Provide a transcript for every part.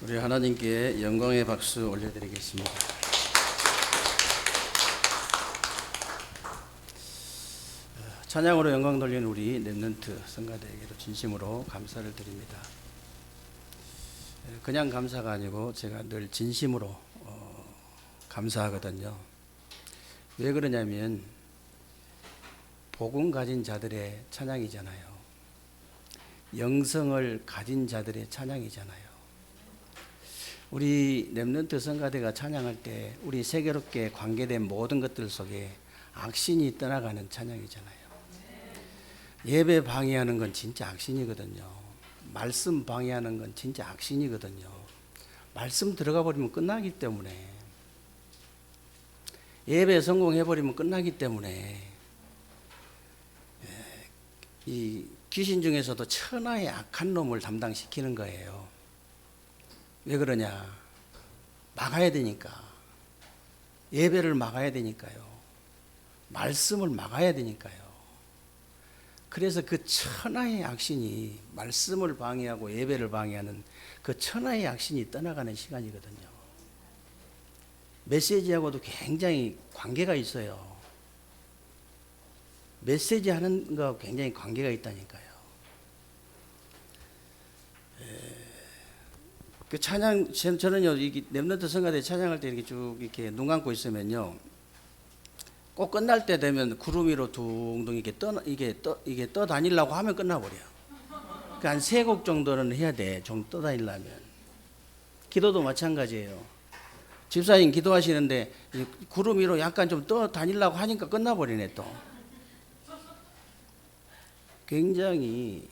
우리 하나님께 영광의 박수 올려드리겠습니다. 찬양으로 영광 돌리는 우리 렘넌트 성가대에게도 진심으로 감사를 드립니다. 그냥 감사가 아니고 제가 늘 진심으로 감사하거든요. 왜 그러냐면 복음 가진 자들의 찬양이잖아요. 영성을 가진 자들의 찬양이잖아요. 우리 렘넌트 성가대가 찬양할 때 우리 세계롭게 관계된 모든 것들 속에 악신이 떠나가는 찬양이잖아요. 예배 방해하는 건 진짜 악신이거든요. 말씀 방해하는 건 진짜 악신이거든요. 말씀 들어가 버리면 끝나기 때문에, 예배 성공해버리면 끝나기 때문에, 이 귀신 중에서도 천하의 악한 놈을 담당시키는 거예요. 왜 그러냐? 막아야 되니까. 예배를 막아야 되니까요. 말씀을 막아야 되니까요. 그래서 그 천하의 악신이, 말씀을 방해하고 예배를 방해하는 그 천하의 악신이 떠나가는 시간이거든요. 메시지하고도 굉장히 관계가 있어요. 메시지 하는 거하고 굉장히 관계가 있다니까요. 그 찬양, 저는요, 이 렘넌트 성가대 찬양할 때 이렇게 쭉 이렇게 눈 감고 있으면요, 꼭 끝날 때 되면 구름 위로 둥둥 이게 떠 다니려고 하면 끝나버려요. 그러니까 한 3곡 정도는 해야 돼. 좀 떠 다니려면. 기도도 마찬가지예요. 집사님 기도하시는데 구름 위로 약간 좀 떠 다니려고 하니까 끝나버리네 또. 굉장히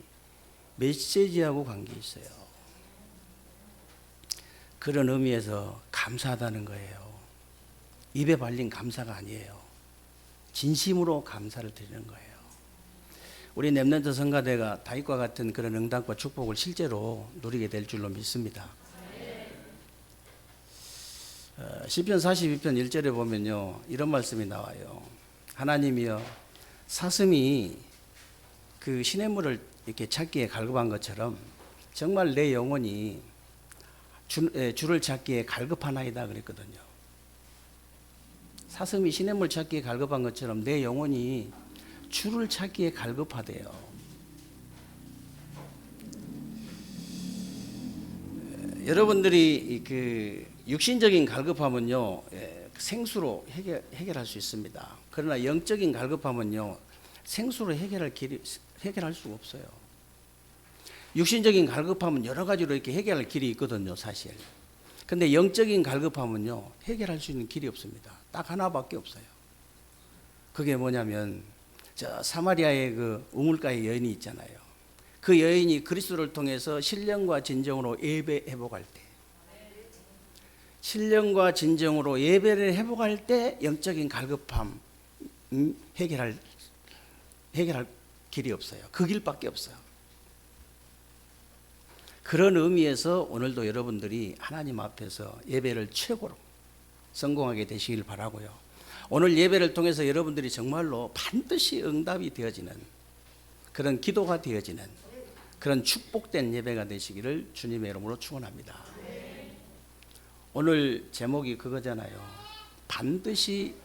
메시지하고 관계 있어요. 그런 의미에서 감사하다는 거예요. 입에 발린 감사가 아니에요. 진심으로 감사를 드리는 거예요. 우리 렘넌트 성가대가 다윗과 같은 그런 응답과 축복을 실제로 누리게 될 줄로 믿습니다. 시편 42편 1절에 보면요, 이런 말씀이 나와요. 하나님이여, 사슴이 그 시냇물을 이렇게 찾기에 갈급한 것처럼 정말 내 영혼이 주를 찾기에 갈급하나이다 그랬거든요. 사슴이 시냇물 찾기에 갈급한 것처럼 내 영혼이 주를 찾기에 갈급하대요. 여러분들이 그 육신적인 갈급함은요, 생수로 해결할 수 있습니다. 그러나 영적인 갈급함은요, 생수로 해결할 수가 없어요. 육신적인 갈급함은 여러 가지로 이렇게 해결할 길이 있거든요, 사실. 근데 영적인 갈급함은요, 해결할 수 있는 길이 없습니다. 딱 하나밖에 없어요. 그게 뭐냐면, 저 사마리아의 그 우물가의 여인이 있잖아요. 그 여인이 그리스도를 통해서 신령과 진정으로 예배 회복할 때, 신령과 진정으로 예배를 회복할 때 영적인 갈급함 해결할 길이 없어요. 그 길밖에 없어요. 그런 의미에서 오늘도 여러분들이 하나님 앞에서 예배를 최고로 성공하게 되시길 바라고요. 오늘 예배를 통해서 여러분들이 정말로 반드시 응답이 되어지는 그런 기도가 되어지는 그런 축복된 예배가 되시기를 주님의 이름으로 축원합니다. 오늘 제목이 그거잖아요. 반드시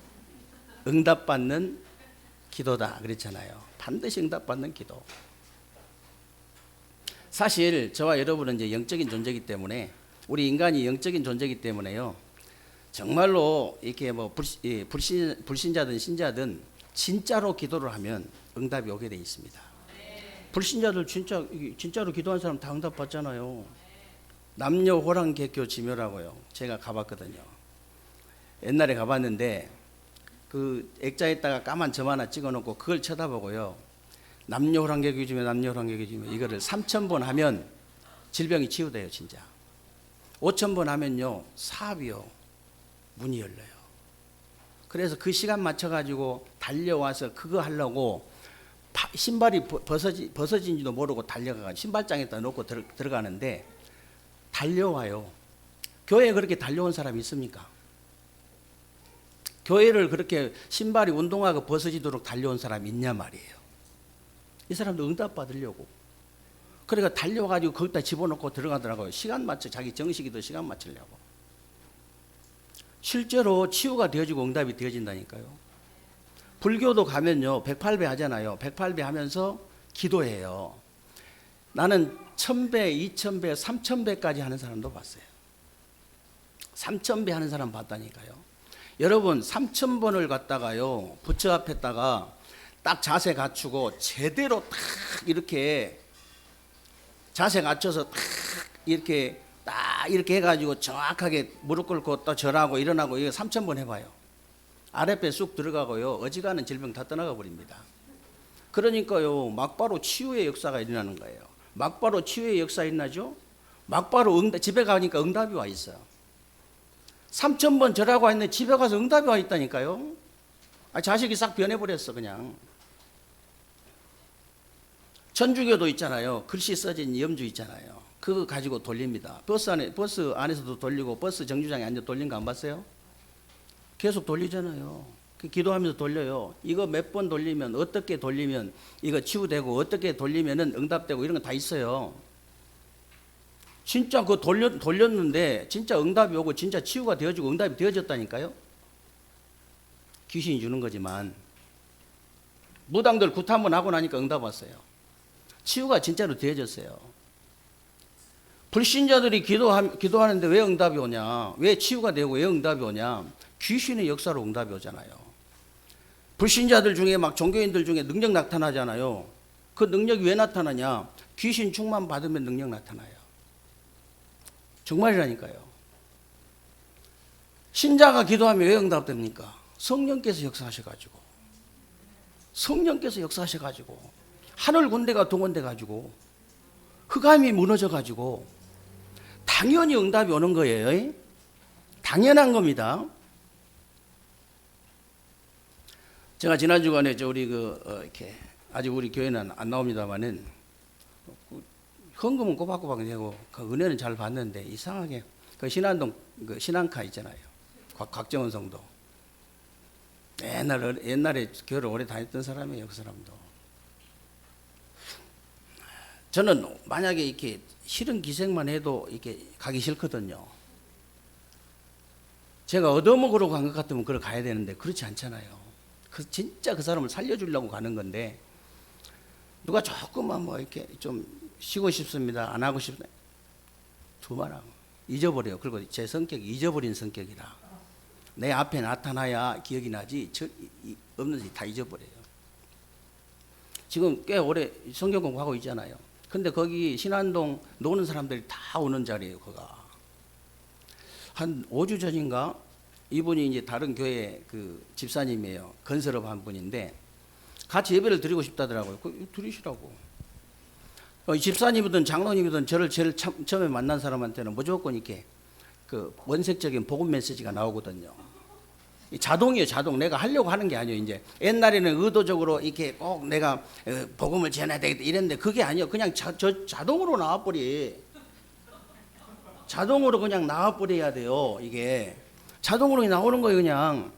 응답받는 기도다 그랬잖아요. 반드시 응답받는 기도. 사실 저와 여러분은 이제 영적인 존재이기 때문에, 우리 인간이 영적인 존재이기 때문에요, 정말로 이렇게 뭐 불신자든 신자든 진짜로 기도를 하면 응답이 오게 돼 있습니다. 불신자들 진짜로 기도한 사람 다 응답 받잖아요. 남녀 호랑 개교 지묘라고요. 제가 가봤거든요. 옛날에 가봤는데 그 액자에다가 까만 점 하나 찍어놓고 그걸 쳐다보고요, 남녀 호랑 개교 지묘, 남녀 호랑 개교 지묘, 이거를 3,000번 하면 질병이 치유돼요, 진짜. 5,000번 하면요, 사업이요, 문이 열려요. 그래서 그 시간 맞춰가지고 달려와서 그거 하려고 신발이 벗어진지도 모르고 달려가서 신발장에다 놓고 들어가는데 달려와요. 교회에 그렇게 달려온 사람이 있습니까? 교회를 그렇게 신발이 운동화가 벗어지도록 달려온 사람이 있냐 말이에요. 이 사람도 응답 받으려고. 그러니까 달려가지고 거기다 집어넣고 들어가더라고요. 시간 맞춰, 자기 정식이도 시간 맞추려고. 실제로 치유가 되어지고 응답이 되어진다니까요. 불교도 가면요, 108배 하잖아요. 108배 하면서 기도해요. 나는 1000배, 2000배, 3000배까지 하는 사람도 봤어요. 3000배 하는 사람 봤다니까요. 여러분, 3000번을 갖다가요, 부처 앞에다가 딱 자세 갖추고 제대로 딱 이렇게 자세 갖춰서 딱 이렇게 딱 이렇게 해가지고 정확하게 무릎 꿇고 또 절하고 일어나고 이거 3000번 해봐요. 아랫배 쑥 들어가고요, 어지간한 질병 다 떠나가 버립니다. 그러니까요, 막바로 치유의 역사가 일어나는 거예요. 막바로 치유의 역사 일어나죠. 막바로 집에 가니까 응답이 와 있어요. 3000번 절하고 왔는데 집에 가서 응답이 와 있다니까요. 자식이 싹 변해버렸어 그냥. 천주교도 있잖아요. 글씨 써진 염주 있잖아요. 그거 가지고 돌립니다. 버스 안에서도 돌리고 버스 정류장에 앉아 돌린 거 안 봤어요? 계속 돌리잖아요. 기도하면서 돌려요. 이거 몇 번 돌리면, 어떻게 돌리면 이거 치유되고, 어떻게 돌리면은 응답되고, 이런 거 다 있어요. 진짜 그거 돌렸는데 진짜 응답이 오고 진짜 치유가 되어지고 응답이 되어졌다니까요. 귀신이 주는 거지만 무당들 굿 한번 하고 나니까 응답 왔어요. 치유가 진짜로 되어졌어요. 불신자들이 기도하는데 왜 응답이 오냐, 왜 치유가 되고 왜 응답이 오냐, 귀신의 역사로 응답이 오잖아요. 불신자들 중에 막 종교인들 중에 능력 나타나잖아요. 그 능력이 왜 나타나냐, 귀신 충만 받으면 능력 나타나요. 정말이라니까요. 신자가 기도하면 왜 응답됩니까? 성령께서 역사하셔가지고, 성령께서 역사하셔가지고, 하늘 군대가 동원돼가지고, 흑암이 무너져가지고, 당연히 응답이 오는 거예요. 당연한 겁니다. 제가 지난 주간에 우리 이렇게 아직 우리 교회는 안 나옵니다만은 헌금은 꼬박꼬박 내고 그 은혜는 잘 받는데 이상하게 그 신안동 그 신안카 있잖아요. 곽정원 성도. 옛날에 교회를 오래 다녔던 사람이에요, 그 사람도. 저는 만약에 이렇게 싫은 기색만 해도 이렇게 가기 싫거든요. 제가 얻어먹으러 간 것 같으면 그걸 가야 되는데 그렇지 않잖아요. 진짜 그 사람을 살려주려고 가는 건데 누가 조금만 뭐 이렇게 좀 쉬고 싶습니다, 안 하고 싶다, 두말하고 잊어버려요. 그리고 제 성격이 잊어버린 성격이라 내 앞에 나타나야 기억이 나지 없는지 다 잊어버려요. 지금 꽤 오래 성경 공부하고 있잖아요. 근데 거기 신안동 노는 사람들이 다 오는 자리예요. 거가 한 5주 전인가 이분이 이제 다른 교회 그 집사님이에요. 건설업 한 분인데 같이 예배를 드리고 싶다더라고요. 드리시라고. 집사님이든 장로님이든 저를 제일 처음에 만난 사람한테는 무조건 이렇게 그 원색적인 복음 메시지가 나오거든요. 자동이에요, 자동. 내가 하려고 하는 게 아니에요. 이제 옛날에는 의도적으로 이렇게 꼭 내가 복음을 전해야 되겠다 이랬는데 그게 아니에요. 그냥 자동으로 나와버리. 자동으로 그냥 나와버려야 돼요. 이게 자동으로 나오는 거예요, 그냥.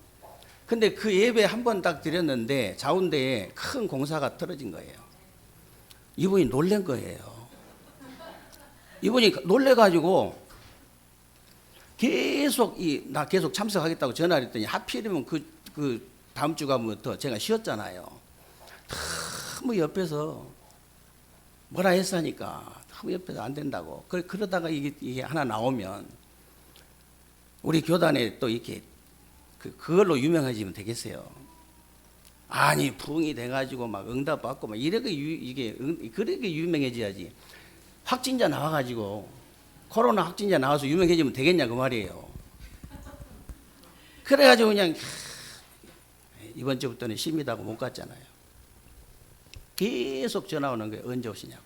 근데 그 예배 한 번 딱 드렸는데 자운대에 큰 공사가 떨어진 거예요. 이분이 놀란 거예요. 이분이 놀래가지고 나 계속 참석하겠다고 전화를 했더니 하필이면 그 다음 주가부터 제가 쉬었잖아요. 너무 옆에서 뭐라 했으니까 너무 옆에서 안 된다고. 그러다가 이게 하나 나오면 우리 교단에 또 이렇게 그걸로 유명해지면 되겠어요. 아니 부흥이 돼가지고 막 응답 받고 막 이게 그렇게 유명해져야지. 확진자 나와가지고 코로나 확진자 나와서 유명해지면 되겠냐 그 말이에요. 그래가지고 그냥 이번 주부터는 심이다고 못 갔잖아요. 계속 전화 오는 거예요. 언제 오시냐고.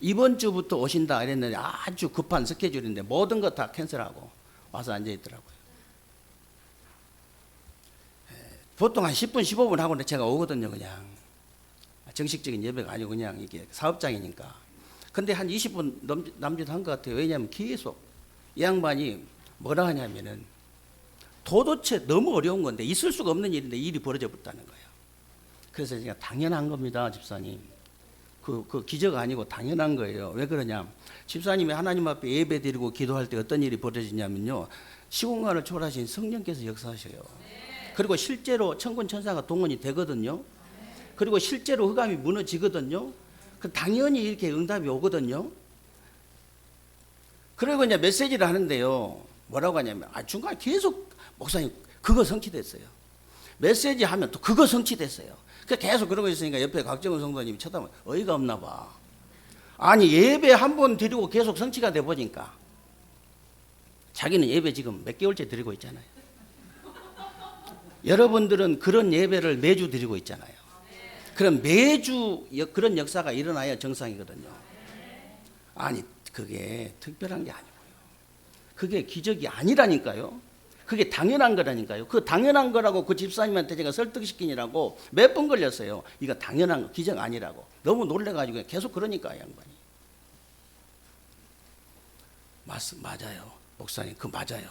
이번 주부터 오신다 이랬는데 아주 급한 스케줄인데 모든 거 다 캔슬하고 와서 앉아있더라고요. 보통 한 10분 15분 하고 제가 오거든요. 그냥 정식적인 예배가 아니고 그냥 이게 사업장이니까. 근데 한 20분 남짓 한 것 같아요. 왜냐하면 계속 이 양반이 뭐라 하냐면은 도대체 너무 어려운 건데 있을 수가 없는 일인데 일이 벌어져 버렸다는 거예요. 그래서 제가 당연한 겁니다, 집사님. 그 기적 아니고 당연한 거예요. 왜 그러냐? 집사님이 하나님 앞에 예배 드리고 기도할 때 어떤 일이 벌어지냐면요. 시공간을 초월하신 성령께서 역사하셔요. 그리고 실제로 천군 천사가 동원이 되거든요. 그리고 실제로 흑암이 무너지거든요. 그 당연히 이렇게 응답이 오거든요. 그리고 이제 메시지를 하는데요. 뭐라고 하냐면, 중간에 계속 목사님 그거 성취됐어요. 메시지 하면 또 그거 성취됐어요. 그 계속 그러고 있으니까 옆에 곽정은 성도님이 쳐다보면 어이가 없나 봐. 아니 예배 한 번 드리고 계속 성취가 돼 보니까 자기는 예배 지금 몇 개월째 드리고 있잖아요. 여러분들은 그런 예배를 매주 드리고 있잖아요. 그럼 매주 그런 역사가 일어나야 정상이거든요. 아니 그게 특별한 게 아니고요. 그게 기적이 아니라니까요. 그게 당연한 거라니까요. 그 당연한 거라고 그 집사님한테 제가 설득시키느라고 몇 번 걸렸어요. 이거 당연한 거, 기적 아니라고. 너무 놀래가지고 계속 그러니까 양반이. 맞아요. 목사님 그 맞아요.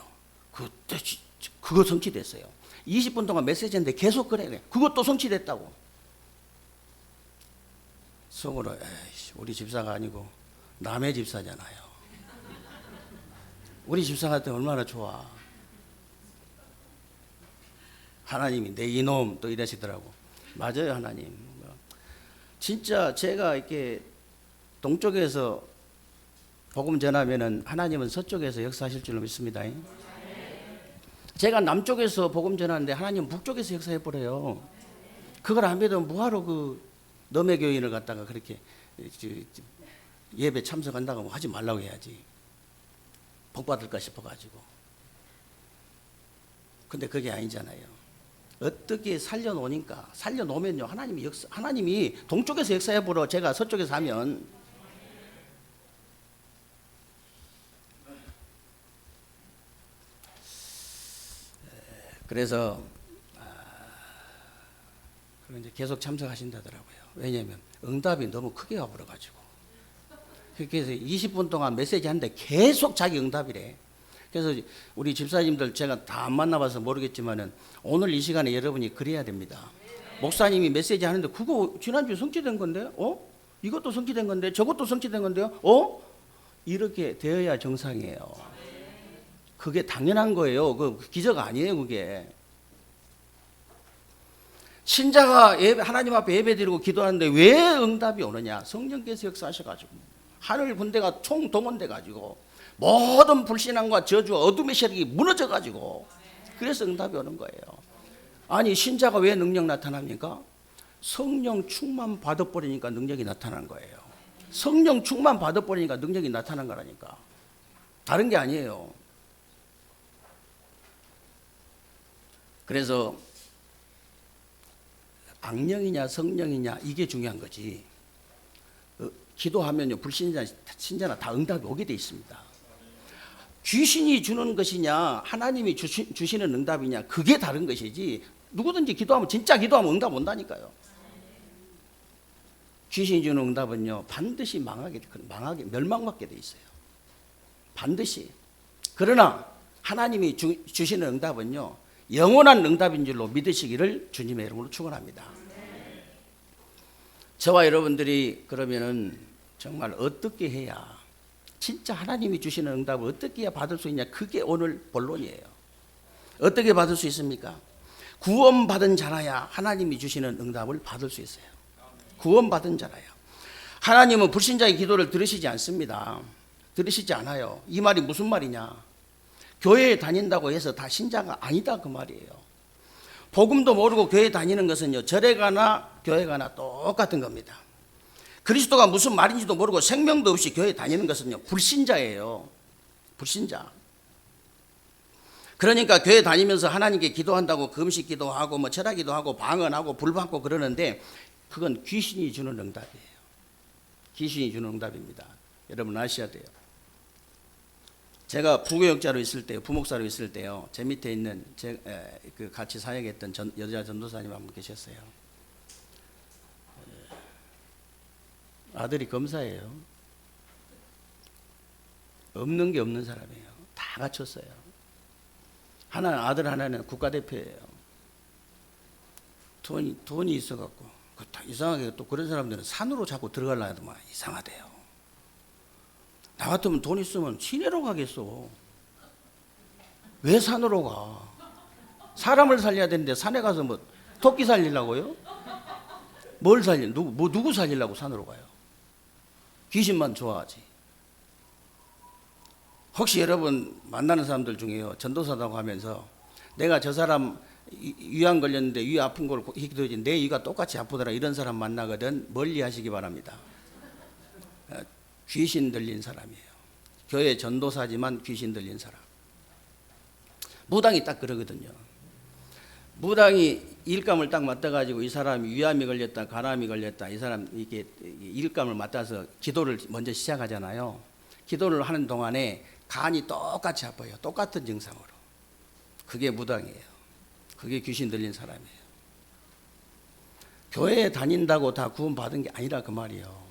그거 성취됐어요. 20분 동안 메시지인데 계속 그래. 그것도 성취됐다고. 속으로 에이씨, 우리 집사가 아니고 남의 집사잖아요. 우리 집사 같은 얼마나 좋아. 하나님이 내 이놈 또 이러시더라고. 맞아요 하나님. 진짜 제가 이렇게 동쪽에서 복음 전하면은 하나님은 서쪽에서 역사하실 줄로 믿습니다. 제가 남쪽에서 복음 전하는데 하나님은 북쪽에서 역사해 버려요. 그걸 안 믿으면 뭐하러 그 너의 교인을 갖다가 그렇게 예배 참석한다고 하지 말라고 해야지. 복 받을까 싶어가지고. 근데 그게 아니잖아요. 어떻게 살려놓으니까 살려놓으면요 하나님이 동쪽에서 역사해 보러 제가 서쪽에서 하면 그래서 이제 계속 참석하신다더라고요. 왜냐하면 응답이 너무 크게 와버려가지고. 그래서 20분 동안 메시지 하는데 계속 자기 응답이래. 그래서 우리 집사님들 제가 다 안 만나봐서 모르겠지만은 오늘 이 시간에 여러분이 그래야 됩니다. 목사님이 메시지 하는데 그거 지난주에 성취된 건데, 이것도 성취된 건데, 저것도 성취된 건데요, 이렇게 되어야 정상이에요. 그게 당연한 거예요. 그 기적 아니에요, 그게. 신자가 하나님 앞에 예배 드리고 기도하는데 왜 응답이 오느냐? 성령께서 역사하셔가지고 하늘 군대가 총동원돼가지고 모든 불신앙과 저주와 어둠의 세력이 무너져가지고 그래서 응답이 오는 거예요. 아니 신자가 왜 능력 나타납니까? 성령 충만 받아버리니까 능력이 나타난 거예요. 성령 충만 받아버리니까 능력이 나타난 거라니까. 다른 게 아니에요. 그래서 악령이냐 성령이냐 이게 중요한 거지. 기도하면요 불신자 신자나 다 응답이 오게 돼 있습니다. 귀신이 주는 것이냐 하나님이 주시는 응답이냐 그게 다른 것이지. 누구든지 기도하면 진짜 기도하면 응답 온다니까요. 귀신이 주는 응답은요 반드시 망하게 멸망받게 돼 있어요. 반드시. 그러나 하나님이 주시는 응답은요 영원한 응답인 줄로 믿으시기를 주님의 이름으로 축원합니다. 저와 여러분들이 그러면은 정말 어떻게 해야 진짜 하나님이 주시는 응답을 어떻게 해야 받을 수 있냐, 그게 오늘 본론이에요. 어떻게 받을 수 있습니까? 구원받은 자라야 하나님이 주시는 응답을 받을 수 있어요. 구원받은 자라야. 하나님은 불신자의 기도를 들으시지 않습니다. 들으시지 않아요. 이 말이 무슨 말이냐? 교회에 다닌다고 해서 다 신자가 아니다 그 말이에요. 복음도 모르고 교회 다니는 것은요 절에 가나 교회 가나 똑같은 겁니다. 그리스도가 무슨 말인지도 모르고 생명도 없이 교회 다니는 것은요 불신자예요. 불신자. 그러니까 교회 다니면서 하나님께 기도한다고 금식 기도하고 뭐 철학 기도하고 방언하고 불받고 그러는데 그건 귀신이 주는 응답이에요. 귀신이 주는 응답입니다. 여러분 아셔야 돼요. 제가 부교역자로 있을 때요, 부목사로 있을 때요, 제 밑에 있는 그 같이 사역했던 여자 전도사님 한 분 계셨어요. 아들이 검사예요. 없는 게 없는 사람이에요. 다 갖췄어요. 아들 하나는 국가대표예요. 돈이 있어갖고 이상하게 또 그런 사람들은 산으로 자꾸 들어가려 하더만 이상하대요. 나 같으면 돈 있으면 시내로 가겠어. 왜 산으로 가? 사람을 살려야 되는데 산에 가서 뭐 토끼 살리려고요? 뭘 누구 살리려고 산으로 가요? 귀신만 좋아하지. 혹시 여러분 만나는 사람들 중에요, 전도사라고 하면서 내가 저 사람 위암 걸렸는데 위 아픈 걸 기도해지 내 위가 똑같이 아프더라 이런 사람 만나거든 멀리 하시기 바랍니다. 귀신 들린 사람이에요. 교회 전도사지만 귀신 들린 사람. 무당이 딱 그러거든요. 무당이 일감을 딱 맡아가지고 이 사람이 위암이 걸렸다, 간암이 걸렸다, 이 사람 이렇게 일감을 맡아서 기도를 먼저 시작하잖아요. 기도를 하는 동안에 간이 똑같이 아파요. 똑같은 증상으로. 그게 무당이에요. 그게 귀신 들린 사람이에요. 교회에 다닌다고 다 구원 받은 게 아니라 그 말이에요.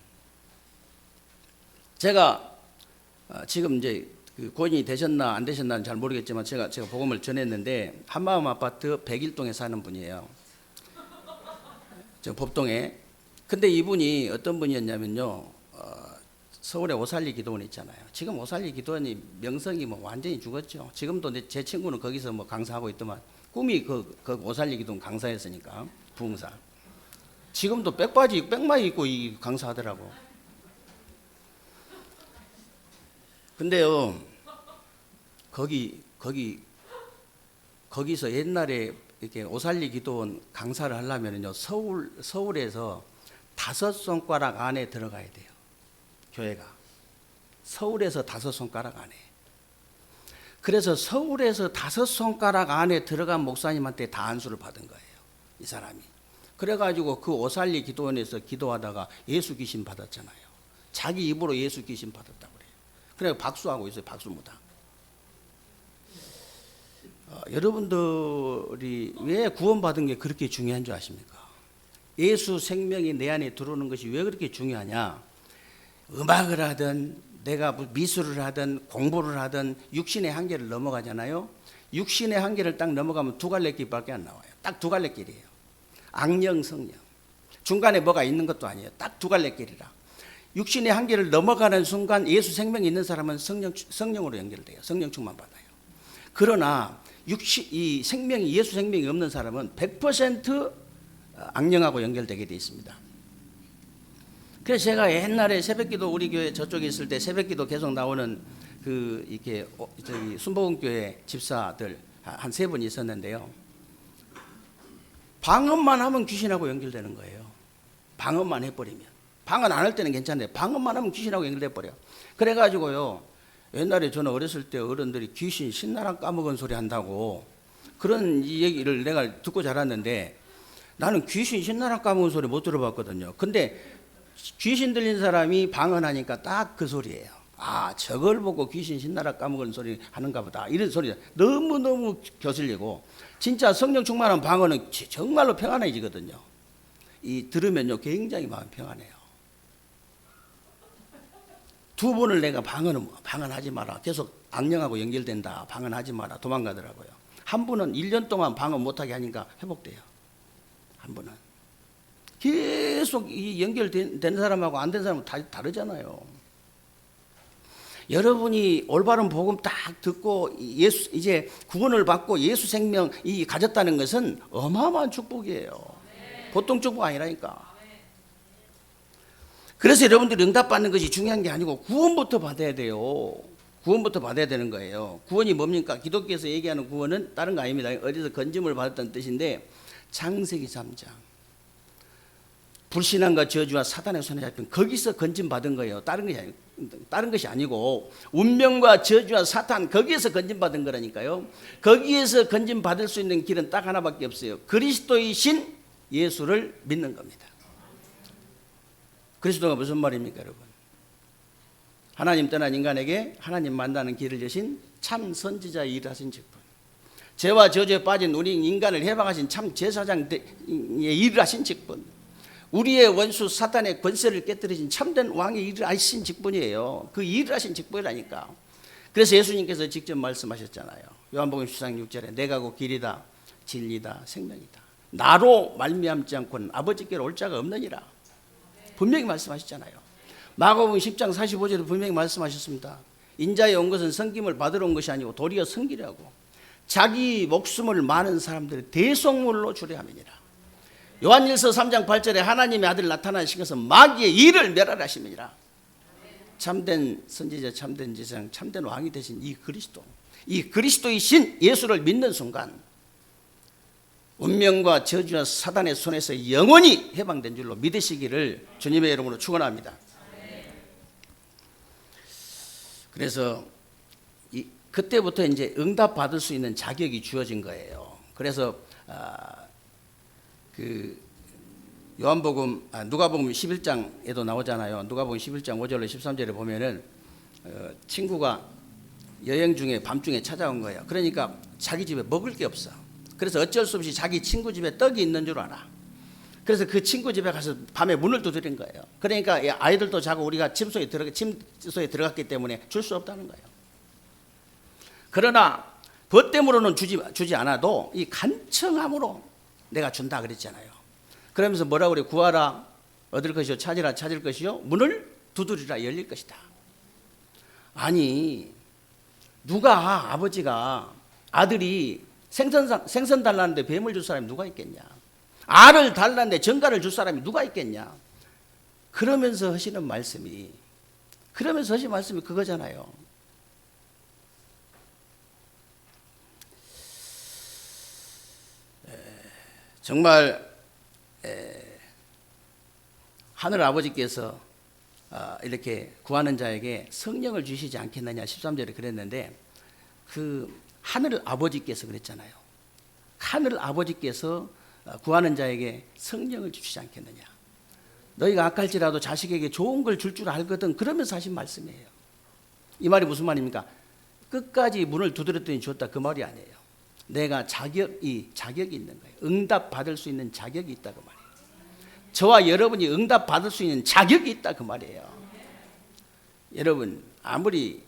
제가 지금 이제 고인이 되셨나 안 되셨나는 잘 모르겠지만 제가 복음을 전했는데 한마음 아파트 101동에 사는 분이에요. 저 법동에. 근데 이분이 어떤 분이었냐면요. 서울에 오살리 기도원 있잖아요. 지금 오살리 기도원이 명성이 뭐 완전히 죽었죠. 지금도 제 친구는 거기서 뭐 강사하고 있더만 꿈이 그 오살리 기도원 강사였으니까 부흥사. 지금도 백마이 입고 이 강사하더라고. 근데요, 거기서 옛날에 이렇게 오살리 기도원 강사를 하려면요, 서울에서 5손가락 안에 들어가야 돼요. 교회가. 서울에서 5손가락 안에. 그래서 서울에서 5손가락 안에 들어간 목사님한테 다 안수를 받은 거예요. 이 사람이. 그래가지고 그 오살리 기도원에서 기도하다가 예수 귀신 받았잖아요. 자기 입으로 예수 귀신 받았다고 그래요. 그래 박수하고 있어요. 박수무당. 여러분들이 왜 구원받은 게 그렇게 중요한 줄 아십니까? 예수 생명이 내 안에 들어오는 것이 왜 그렇게 중요하냐? 음악을 하든 내가 미술을 하든 공부를 하든 육신의 한계를 넘어가잖아요. 육신의 한계를 딱 넘어가면 두 갈래 길밖에 안 나와요. 딱 두 갈래 길이에요. 악령, 성령. 중간에 뭐가 있는 것도 아니에요. 딱 두 갈래 길이라. 육신의 한계를 넘어가는 순간 예수 생명이 있는 사람은 성령으로 연결돼요. 성령 충만 받아요. 그러나 이 생명이 예수 생명이 없는 사람은 100% 악령하고 연결되게 되어 있습니다. 그래서 제가 옛날에 새벽기도 우리 교회 저쪽에 있을 때 새벽기도 계속 나오는 이렇게 저기 순복음교회 집사들 한 3분 있었는데요. 방언만 하면 귀신하고 연결되는 거예요. 방언만 해버리면. 방언 안 할 때는 괜찮은데 방언만 하면 귀신하고 연결돼 버려. 그래가지고요. 옛날에 저는 어렸을 때 어른들이 귀신 신나랑 까먹은 소리 한다고 그런 얘기를 내가 듣고 자랐는데 나는 귀신 신나랑 까먹은 소리 못 들어봤거든요. 근데 귀신 들린 사람이 방언하니까 딱 그 소리예요. 아, 저걸 보고 귀신 신나라 까먹은 소리 하는가 보다. 이런 소리 너무너무 거슬리고 진짜 성령 충만한 방언은 정말로 평안해지거든요. 들으면요 굉장히 마음 평안해요. 2번을 내가 방언하지 마라. 계속 악령하고 연결된다. 방언하지 마라. 도망가더라고요. 한 분은 1년 동안 방언 못하게 하니까 회복돼요. 한 분은. 계속 연결된 사람하고 안 된 사람은 다 다르잖아요. 여러분이 올바른 복음 딱 듣고 이제 구원을 받고 예수 생명이 가졌다는 것은 어마어마한 축복이에요. 보통 축복 아니라니까. 그래서 여러분들이 응답받는 것이 중요한 게 아니고 구원부터 받아야 돼요. 구원부터 받아야 되는 거예요. 구원이 뭡니까? 기독교에서 얘기하는 구원은 다른 거 아닙니다. 어디서 건짐을 받았다는 뜻인데 창세기 3장. 불신앙과 저주와 사단의 손에 잡힌 거기서 건짐 받은 거예요. 다른 것이 아니고 운명과 저주와 사탄 거기에서 건짐 받은 거라니까요. 거기에서 건짐 받을 수 있는 길은 딱 하나밖에 없어요. 그리스도이신 예수를 믿는 겁니다. 그리스도가 무슨 말입니까, 여러분? 하나님 떠난 인간에게 하나님 만나는 길을 여신 참 선지자의 일을 하신 직분. 죄와 저주에 빠진 우리 인간을 해방하신 참 제사장의 일을 하신 직분. 우리의 원수 사탄의 권세를 깨뜨리신 참된 왕의 일을 하신 직분이에요. 그 일을 하신 직분이라니까. 그래서 예수님께서 직접 말씀하셨잖아요. 요한복음 10장 6절에 내가 곧 길이다 진리다 생명이다. 나로 말미암지 않고는 아버지께로 올 자가 없느니라. 분명히 말씀하셨잖아요. 마가복음 10장 45절에 분명히 말씀하셨습니다. 인자에 온 것은 섬김을 받으러 온 것이 아니고 도리어 섬기려고 자기 목숨을 많은 사람들의 대속물로 주려 함이니라. 요한일서 3장 8절에 하나님의 아들 나타나신 것은 마귀의 일을 멸하심이니라. 참된 선지자, 참된 제사장, 참된 왕이 되신 이 그리스도, 이 그리스도이신 예수를 믿는 순간 운명과 저주와 사단의 손에서 영원히 해방된 줄로 믿으시기를 주님의 이름으로 축원합니다. 그래서 그때부터 이제 응답 받을 수 있는 자격이 주어진 거예요. 그래서 누가복음 11장에도 나오잖아요. 누가복음 11장 5절로 13절에 보면은 친구가 여행 중에 밤중에 찾아온 거예요. 그러니까 자기 집에 먹을 게 없어. 그래서 어쩔 수 없이 자기 친구 집에 떡이 있는 줄 알아. 그래서 그 친구 집에 가서 밤에 문을 두드린 거예요. 그러니까 아이들도 자고 우리가 침소에 들어갔기 때문에 줄 수 없다는 거예요. 그러나 벗됨으로는 주지 않아도 이 간청함으로 내가 준다 그랬잖아요. 그러면서 뭐라고 그래? 구하라 얻을 것이요, 찾으라 찾을 것이요, 문을 두드리라 열릴 것이다. 아니 누가 아버지가 아들이 생선 달라는데 뱀을 줄 사람이 누가 있겠냐? 알을 달라는데 정갈을 줄 사람이 누가 있겠냐? 그러면서 하시는 말씀이 그거잖아요. 정말 하늘 아버지께서 이렇게 구하는 자에게 성령을 주시지 않겠느냐 13절에 그랬는데 그 하늘 아버지께서 그랬잖아요. 하늘 아버지께서 구하는 자에게 성령을 주시지 않겠느냐. 너희가 악할지라도 자식에게 좋은 걸 줄 줄 알거든. 그러면서 하신 말씀이에요. 이 말이 무슨 말입니까? 끝까지 문을 두드렸더니 줬다 그 말이 아니에요. 내가 자격이 있는 거예요. 응답 받을 수 있는 자격이 있다 그 말이에요. 저와 여러분이 응답 받을 수 있는 자격이 있다 그 말이에요. 여러분 아무리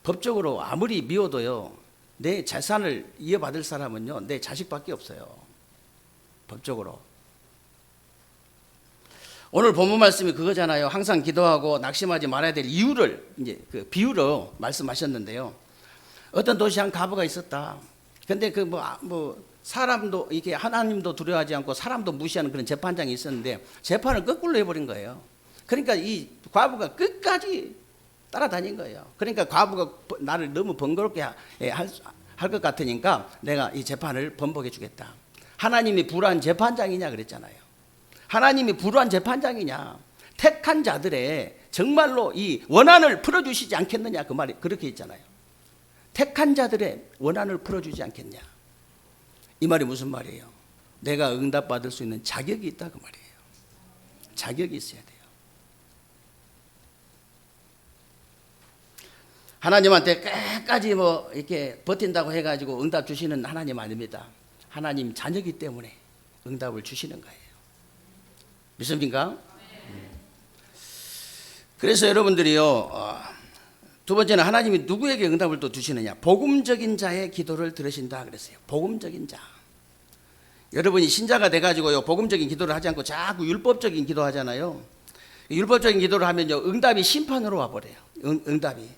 법적으로 아무리 미워도요, 내 재산을 이어받을 사람은요 내 자식밖에 없어요. 법적으로. 오늘 본문 말씀이 그거잖아요. 항상 기도하고 낙심하지 말아야 될 이유를 이제 그 비유로 말씀하셨는데요. 어떤 도시에 한 과부가 있었다. 근데 그 사람도 이게 하나님도 두려워하지 않고 사람도 무시하는 그런 재판장이 있었는데 재판을 거꾸로 해버린 거예요. 그러니까 이 과부가 끝까지 따라다닌 거예요. 그러니까 과부가 나를 너무 번거롭게 할 것 같으니까 내가 이 재판을 번복해 주겠다. 하나님이 불의한 재판장이냐 그랬잖아요. 하나님이 불의한 재판장이냐. 택한 자들의 정말로 이 원한을 풀어주시지 않겠느냐 그 말이 그렇게 있잖아요. 택한 자들의 원한을 풀어주지 않겠냐. 이 말이 무슨 말이에요? 내가 응답받을 수 있는 자격이 있다 그 말이에요. 자격이 있어야 돼요. 하나님한테 끝까지 이렇게 버틴다고 해가지고 응답 주시는 하나님 아닙니다. 하나님 자녀이기 때문에 응답을 주시는 거예요. 믿습니까? 그래서 여러분들이요, 두 번째는 하나님이 누구에게 응답을 또 주시느냐? 복음적인 자의 기도를 들으신다 그랬어요. 복음적인 자. 여러분이 신자가 돼가지고요, 복음적인 기도를 하지 않고 자꾸 율법적인 기도 하잖아요. 율법적인 기도를 하면요, 응답이 심판으로 와버려요. 응답이.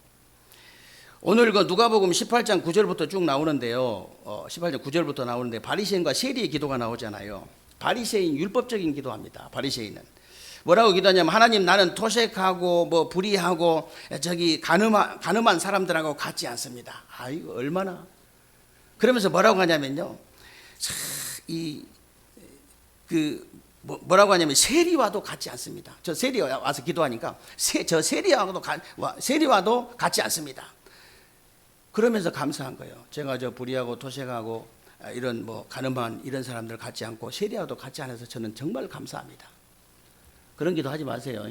오늘 그 누가복음 18장 9절부터 쭉 나오는데요. 18장 9절부터 나오는데 바리새인과 세리의 기도가 나오잖아요. 바리새인 율법적인 기도합니다. 바리새인은 뭐라고 기도하냐면 하나님 나는 토색하고 불의하고 저기 가늠한 사람들하고 같지 않습니다. 이거 얼마나 그러면서 뭐라고 하냐면요. 뭐라고 하냐면 세리와도 같지 않습니다. 저 세리 와서 기도하니까 저 세리와도 같지 않습니다. 그러면서 감사한 거예요. 제가 저 불의하고 토색하고 이런 가늠한 이런 사람들 같지 않고 세리와도 같지 않아서 저는 정말 감사합니다. 그런 기도 하지 마세요.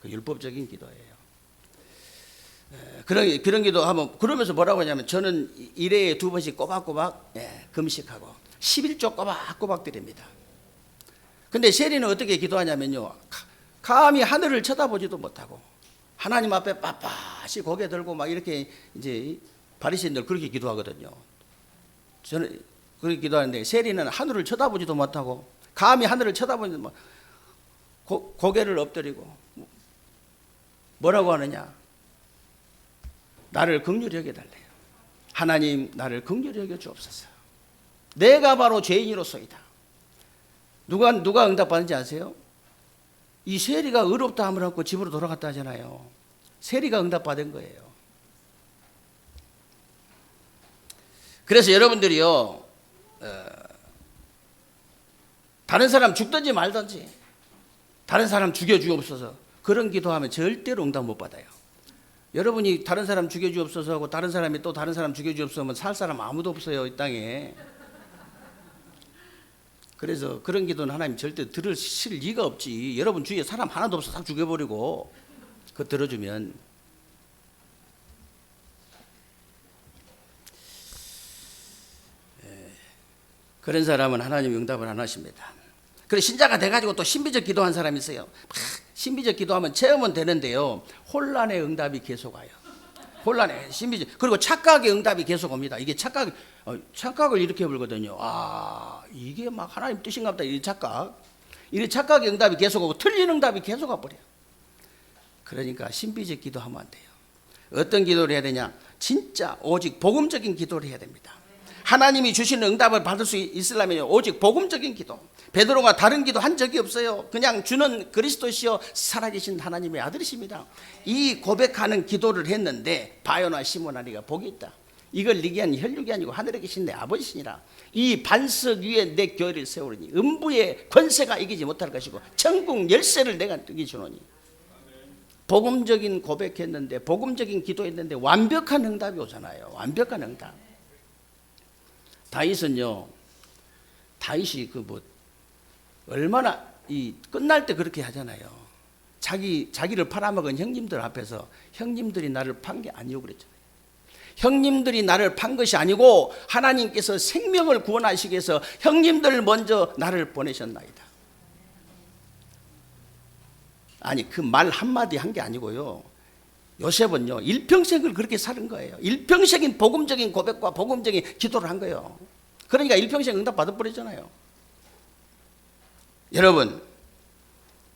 그 율법적인 기도예요. 그런 기도 하면 그러면서 뭐라고 하냐면 저는 일회에 2번씩 꼬박꼬박 금식하고 11조 꼬박꼬박 드립니다. 근데 세리는 어떻게 기도하냐면요. 감히 하늘을 쳐다보지도 못하고 하나님 앞에 빳빳이 고개 들고 막 이렇게 이제 바리새인들 그렇게 기도하거든요. 저는 그렇게 기도하는데 세리는 하늘을 쳐다보지도 못하고 감히 하늘을 쳐다보지 뭐 고개를 엎드리고 뭐라고 하느냐? 나를 긍휼히 여겨달래요. 하나님 나를 긍휼히 여겨 주옵소서. 내가 바로 죄인이로소이다. 누가 응답받는지 아세요? 이 세리가 의롭다 함을 얻고 집으로 돌아갔다 하잖아요. 세리가 응답받은 거예요. 그래서 여러분들이요, 다른 사람 죽든지 말든지 다른 사람 죽여주옵소서 그런 기도하면 절대로 응답 못 받아요. 여러분이 다른 사람 죽여주옵소서 하고 다른 사람이 또 다른 사람 죽여주옵소서 하면 살 사람 아무도 없어요, 이 땅에. 그래서 그런 기도는 하나님 절대 들으실 리가 없지. 여러분 주위에 사람 하나도 없어 다 죽여버리고 그거 들어주면. 그런 사람은 하나님이 응답을 안 하십니다. 그래서 신자가 돼가지고 또 신비적 기도한 사람이 있어요. 신비적 기도하면 체험은 되는데요, 혼란의 응답이 계속 와요. 혼란의 신비적. 그리고 착각의 응답이 계속 옵니다. 이게 착각을 이렇게 불거든요. 아, 이게 막 하나님 뜻인가 보다. 이 착각의 응답이 계속 오고 틀린 응답이 계속 와버려요. 그러니까 신비적 기도하면 안 돼요. 어떤 기도를 해야 되냐? 진짜 오직 복음적인 기도를 해야 됩니다. 하나님이 주시는 응답을 받을 수 있으려면 오직 복음적인 기도. 베드로가 다른 기도 한 적이 없어요. 그냥 주는 그리스도시요 살아계신 하나님의 아들이십니다. 이 고백하는 기도를 했는데 바요나 시몬아리가 복이 있다. 이걸 네게 한 혈육이 아니고 하늘에 계신 내 아버지시니라. 이 반석 위에 내 교회를 세우리니 음부의 권세가 이기지 못할 것이고 천국 열쇠를 내가 뜨게 주노니. 복음적인 고백했는데 복음적인 기도했는데 완벽한 응답이 오잖아요. 완벽한 응답. 다윗은요, 다윗이 얼마나 끝날 때 그렇게 하잖아요. 자기를 팔아먹은 형님들 앞에서 형님들이 나를 판 게 아니오 그랬잖아요. 형님들이 나를 판 것이 아니고 하나님께서 생명을 구원하시기 위해서 형님들 먼저 나를 보내셨나이다. 아니 그 말 한마디 한 게 아니고요, 요셉은요 일평생을 그렇게 사는 거예요. 일평생인 복음적인 고백과 복음적인 기도를 한 거예요. 그러니까 일평생 응답 받아버리잖아요. 여러분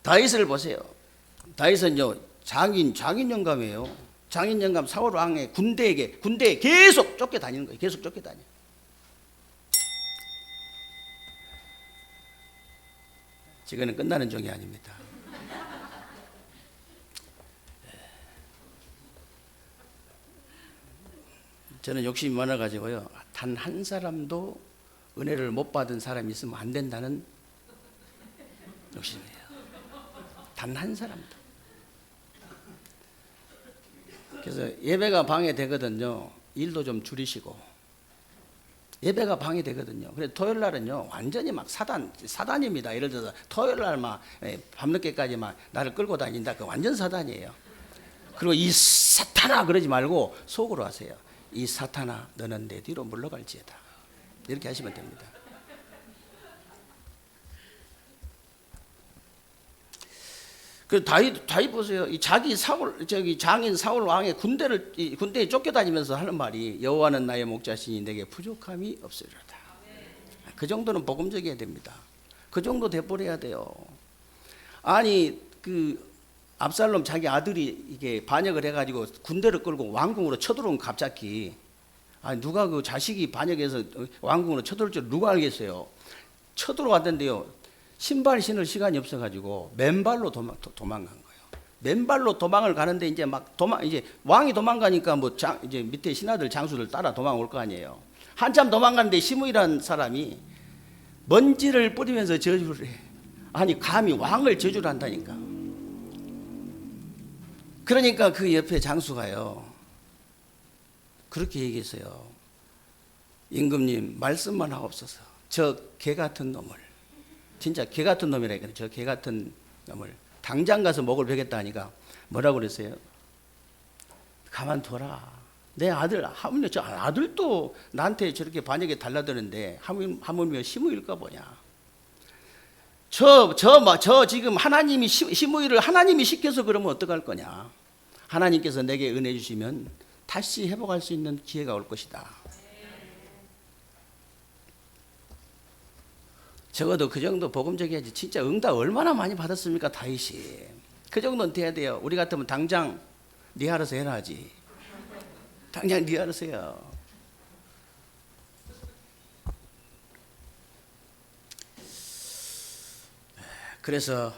다윗을 보세요. 다윗은요 장인 영감이에요. 장인 영감 사울 왕의 군대에 계속 쫓겨다니는 거예요. 계속 쫓겨다녀. 지금은 끝나는 종이 아닙니다. 저는 욕심이 많아가지고요, 단 한 사람도 은혜를 못 받은 사람이 있으면 안 된다는 욕심이에요. 단 한 사람도. 그래서 예배가 방해되거든요. 일도 좀 줄이시고. 예배가 방해되거든요. 그래서 토요일 날은요 완전히 막 사단입니다. 예를 들어서 토요일 날 막 밤늦게까지 막 나를 끌고 다닌다. 그 완전 사단이에요. 그리고 이 사탄아 그러지 말고 속으로 하세요. 이 사탄아 너는 내 뒤로 물러갈지어다. 이렇게 하시면 됩니다. 그 다윗 보세요. 이 장인 사울 왕의 군대에 쫓겨다니면서 하는 말이 여호와는 나의 목자시니 내게 부족함이 없으리로다. 그 정도는 복음적이어야 됩니다. 그 정도 돼버려야 돼요. 아니 압살롬 자기 아들이 이게 반역을 해가지고 군대를 끌고 왕궁으로 쳐들어온 갑자기. 아니 누가 그 자식이 반역해서 왕궁으로 쳐들어올 줄 누가 알겠어요. 쳐들어왔던데요, 신발 신을 시간이 없어가지고 맨발로 도망간 거예요. 맨발로 도망을 가는데 이제 이제 왕이 도망가니까 이제 밑에 신하들 장수들 따라 도망올 거 아니에요. 한참 도망가는데 시므이라는 사람이 먼지를 뿌리면서 저주를 해. 아니 감히 왕을 저주를 한다니까. 그러니까 그 옆에 장수가요 그렇게 얘기했어요. 임금님 말씀만 하옵소서. 저 개 같은 놈을, 진짜 개 같은 놈이라니까요. 저 개 같은 놈을 당장 가서 목을 베겠다 하니까 뭐라고 그랬어요? 가만둬라. 내 아들, 하물며 저 아들도 나한테 저렇게 반역에 달라드는데 하물며 시므일까 보냐. 저 지금 하나님이 시므이를 하나님이 시켜서 그러면 어떡할 거냐. 하나님께서 내게 은혜 주시면 다시 회복할 수 있는 기회가 올 것이다. 적어도 그 정도 복음적이야지. 진짜 응답 얼마나 많이 받았습니까, 다윗이. 그 정도는 돼야 돼요. 우리 같으면 당장 네 알아서 해라 하지. 당장 네 알아서 해요. 그래서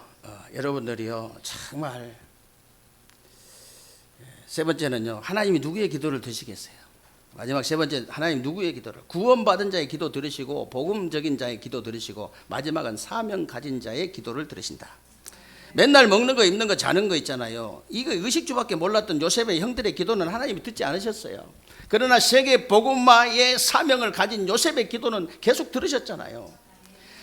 여러분들이요, 정말 세 번째는요, 하나님이 누구의 기도를 드시겠어요? 마지막 세 번째, 하나님 누구의 기도를? 구원받은 자의 기도 들으시고, 복음적인 자의 기도 들으시고, 마지막은 사명 가진 자의 기도를 들으신다. 맨날 먹는 거, 입는 거, 자는 거 있잖아요. 이거 의식주밖에 몰랐던 요셉의 형들의 기도는 하나님이 듣지 않으셨어요. 그러나 세계 복음화의 사명을 가진 요셉의 기도는 계속 들으셨잖아요.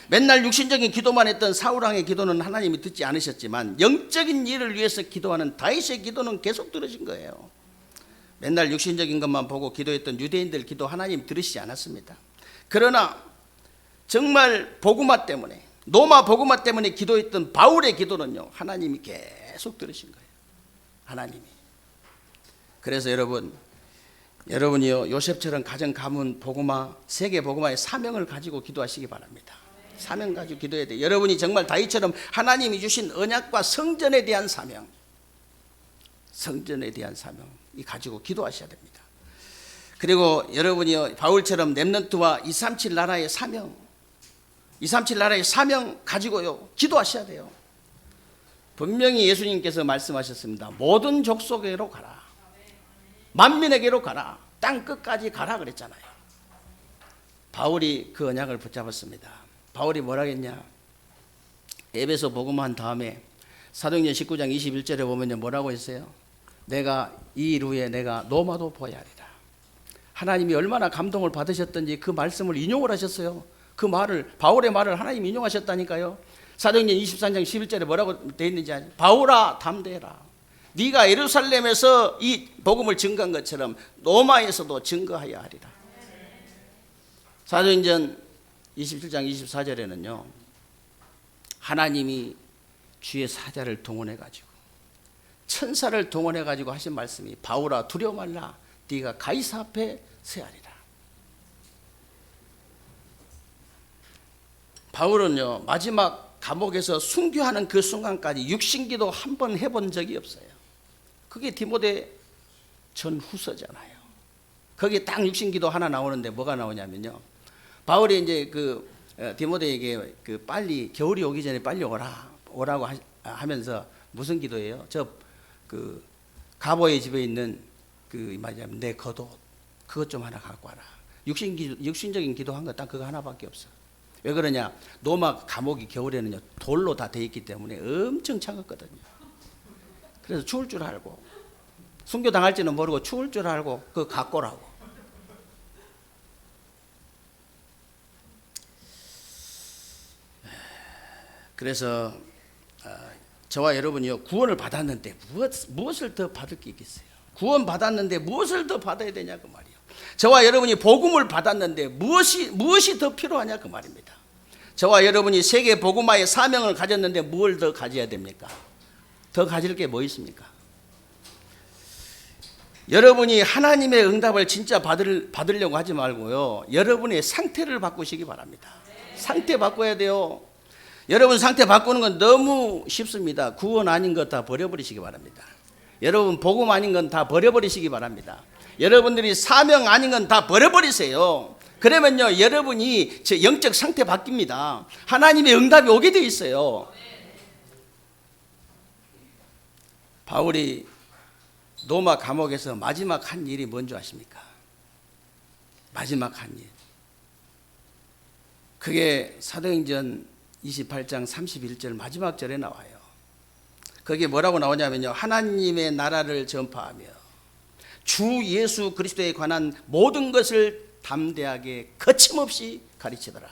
맨날 육신적인 기도만 했던 사울왕의 기도는 하나님이 듣지 않으셨지만, 영적인 일을 위해서 기도하는 다윗의 기도는 계속 들으신 거예요. 맨날 육신적인 것만 보고 기도했던 유대인들 기도 하나님 들으시지 않았습니다. 그러나 정말 복음화 때문에, 로마 복음화 때문에 기도했던 바울의 기도는요, 하나님이 계속 들으신 거예요. 하나님이. 그래서 여러분이요, 요셉처럼 가정 가문 복음화, 세계 복음화의 사명을 가지고 기도하시기 바랍니다. 사명 가지고 기도해야 돼요. 여러분이 정말 다윗처럼 하나님이 주신 언약과 성전에 대한 사명, 성전에 대한 사명 이 가지고 기도하셔야 됩니다. 그리고 여러분이요, 바울처럼 렘넌트와 237 나라의 사명, 237 나라의 사명 가지고요, 기도하셔야 돼요. 분명히 예수님께서 말씀하셨습니다. 모든 족속에로 가라, 만민에게로 가라, 땅 끝까지 가라 그랬잖아요. 바울이 그 언약을 붙잡았습니다. 바울이 뭐라 했냐? 에베소 복음한 다음에 사도행전 19장 21절에 보면 뭐라고 했어요? 내가 이 일 후에 내가 로마도 보아야 하리라. 하나님이 얼마나 감동을 받으셨던지 그 말씀을 인용을 하셨어요. 그 말을, 바울의 말을 하나님이 인용하셨다니까요. 사도행전 23장 11절에 뭐라고 되어 있는지 아세요? 바울아 담대해라. 네가 예루살렘에서 이 복음을 증거한 것처럼 로마에서도 증거하여야 하리라. 사도행전 27장 24절에는요, 하나님이 주의 사자를 동원해 가지고, 천사를 동원해 가지고 하신 말씀이, 바울아 두려워 말라, 네가 가이사 앞에 서야리라. 바울은요, 마지막 감옥에서 순교하는 그 순간까지 육신기도 한 번 해본 적이 없어요. 그게 디모데 전후서잖아요. 거기에 딱 육신기도 하나 나오는데 뭐가 나오냐면요, 바울이 이제 디모데에게 빨리 겨울이 오기 전에 빨리 오라고 하면서 무슨 기도예요? 가보의 집에 있는 말하자면 내 겉옷 그것 좀 하나 갖고 와라. 육신적인 기도한 거 딱 그거 하나밖에 없어. 왜 그러냐? 로마 감옥이 겨울에는요, 돌로 다 돼 있기 때문에 엄청 차갑거든요. 그래서 추울 줄 알고, 순교 당할지는 모르고 추울 줄 알고 그거 갖고 오라고. 그래서 저와 여러분이요, 구원을 받았는데 무엇을 더 받을 게 있겠어요? 구원 받았는데 무엇을 더 받아야 되냐 그 말이에요. 저와 여러분이 복음을 받았는데 무엇이 더 필요하냐 그 말입니다. 저와 여러분이 세계 복음화의 사명을 가졌는데 뭘 더 가져야 됩니까? 더 가질 게 뭐 있습니까? 여러분이 하나님의 응답을 진짜 받으려고 하지 말고요, 여러분의 상태를 바꾸시기 바랍니다. 상태 바꿔야 돼요. 여러분 상태 바꾸는 건 너무 쉽습니다. 구원 아닌 것 다 버려버리시기 바랍니다. 여러분 복음 아닌 건 다 버려버리시기 바랍니다. 여러분들이 사명 아닌 건 다 버려버리세요. 그러면요, 여러분이 제 영적 상태 바뀝니다. 하나님의 응답이 오게 돼 있어요. 바울이 로마 감옥에서 마지막 한 일이 뭔지 아십니까? 마지막 한 일. 그게 사도행전 28장 31절 마지막 절에 나와요. 거기에 뭐라고 나오냐면요, 하나님의 나라를 전파하며 주 예수 그리스도에 관한 모든 것을 담대하게 거침없이 가르치더라.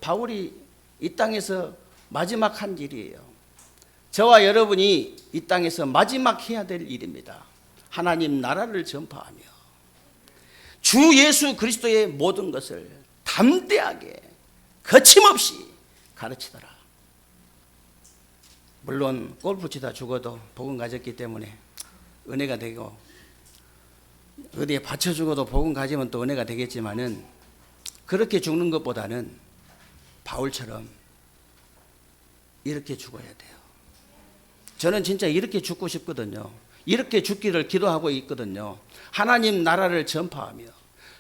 바울이 이 땅에서 마지막 한 일이에요. 저와 여러분이 이 땅에서 마지막 해야 될 일입니다. 하나님 나라를 전파하며 주 예수 그리스도의 모든 것을 담대하게 거침없이 가르치더라. 물론 골프 치다 죽어도 복음 가졌기 때문에 은혜가 되고, 어디에 받쳐 죽어도 복음 가지면 또 은혜가 되겠지만은, 그렇게 죽는 것보다는 바울처럼 이렇게 죽어야 돼요. 저는 진짜 이렇게 죽고 싶거든요. 이렇게 죽기를 기도하고 있거든요. 하나님 나라를 전파하며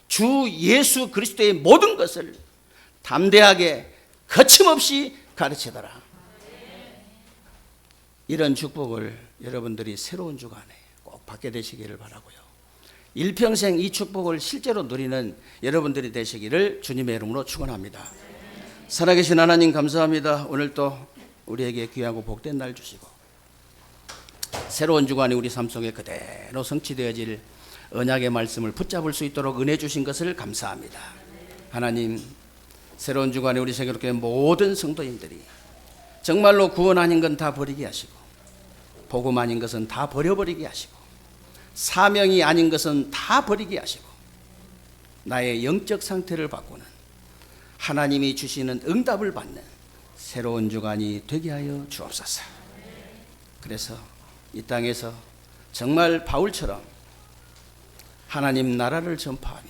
주 예수 그리스도의 모든 것을 담대하게 거침없이 가르치더라. 이런 축복을 여러분들이 새로운 주간에 꼭 받게 되시기를 바라고요. 일평생 이 축복을 실제로 누리는 여러분들이 되시기를 주님의 이름으로 축원합니다. 살아계신 하나님 감사합니다. 오늘 또 우리에게 귀하고 복된 날 주시고 새로운 주간이 우리 삶 속에 그대로 성취되어질 언약의 말씀을 붙잡을 수 있도록 은혜 주신 것을 감사합니다. 하나님, 새로운 주간에 우리 세계롭게 모든 성도님들이 정말로 구원 아닌 건 다 버리게 하시고 복음 아닌 것은 다 버려버리게 하시고 사명이 아닌 것은 다 버리게 하시고 나의 영적 상태를 바꾸는 하나님이 주시는 응답을 받는 새로운 주간이 되게 하여 주옵소서. 그래서 이 땅에서 정말 바울처럼 하나님 나라를 전파하며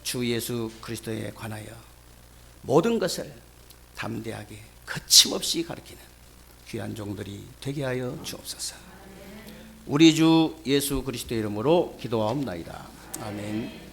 주 예수 그리스도에 관하여 모든 것을 담대하게 거침없이 가르치는 귀한 종들이 되게 하여 주옵소서. 우리 주 예수 그리스도 이름으로 기도하옵나이다. 아멘.